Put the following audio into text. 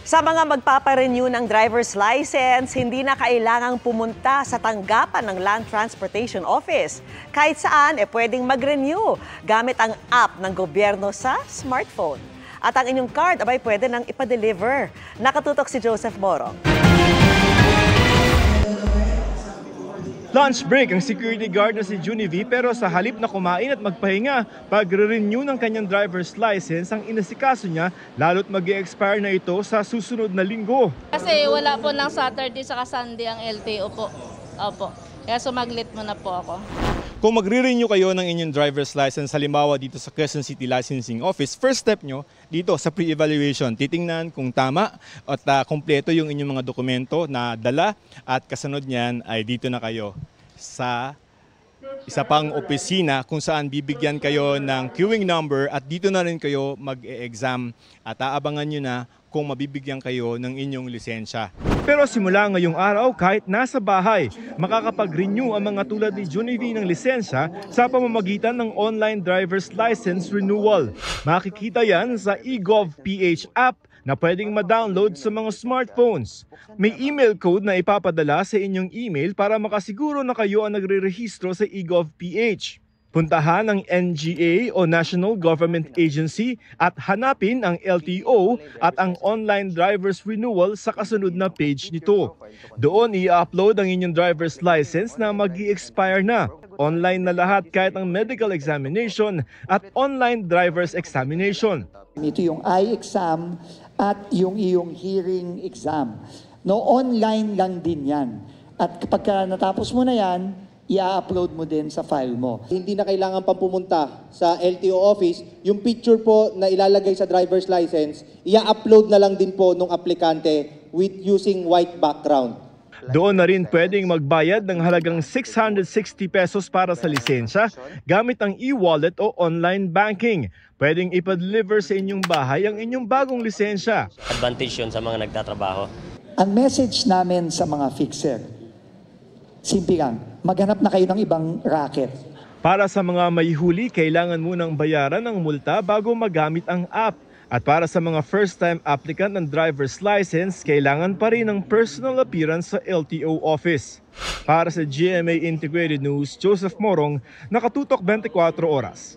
Sa mga magpaparenew ng driver's license, hindi na kailangang pumunta sa tanggapan ng Land Transportation Office. Kahit saan, pwedeng mag-renew gamit ang app ng gobyerno sa smartphone. At ang inyong card, pwede nang ipa-deliver. Nakatutok si Joseph Morong. Lunch break ang security guard na si Junivi, pero sa halip na kumain at magpahinga, pag-renew ng kanyang driver's license ang inasikaso niya, lalo't mag-e-expire na ito sa susunod na linggo. Kasi wala po ng Saturday saka Sunday ang LTO po. Opo. Kaya sumaglit muna po ako. Kung magre-renew kayo ng inyong driver's license, halimbawa dito sa Quezon City Licensing Office, first step nyo dito sa pre-evaluation, titingnan kung tama at kumpleto yung inyong mga dokumento na dala, at kasunod niyan ay dito na kayo sa isa pang opisina kung saan bibigyan kayo ng queuing number, at dito na rin kayo mag-e-exam at aabangan nyo na kung mabibigyan kayo ng inyong lisensya. Pero simula ngayong araw, kahit nasa bahay, makakapag-renew ang mga tulad ni Junivi ng lisensya sa pamamagitan ng online driver's license renewal. Makikita yan sa eGov.ph app na pwedeng ma-download sa mga smartphones. May email code na ipapadala sa inyong email para makasiguro na kayo ang nagre-rehistro sa eGov.ph. Puntahan ang NGA o National Government Agency at hanapin ang LTO at ang online driver's renewal sa kasunod na page nito. Doon i-upload ang inyong driver's license na mag-i-expire na. Online na lahat, kahit ang medical examination at online driver's examination. Ito yung eye exam at yung iyong hearing exam. No, online lang din yan. At kapag natapos mo na yan, i-upload mo din sa file mo. Hindi na kailangan pang pumunta sa LTO office. Yung picture po na ilalagay sa driver's license, i-upload na lang din po ng aplikante with using white background. Doon na rin pwedeng magbayad ng halagang 660 pesos para sa lisensya gamit ang e-wallet o online banking. Pwedeng ipa-deliver sa inyong bahay ang inyong bagong lisensya. Advantage yun sa mga nagtatrabaho. Ang message namin sa mga fixer, simple lang, maghanap na kayo ng ibang racket. Para sa mga may huli, kailangan munang bayaran ang multa bago magamit ang app. At para sa mga first-time applicant ng driver's license, kailangan pa rin ng personal appearance sa LTO office. Para sa GMA Integrated News, Joseph Morong, Nakatutok 24 Oras.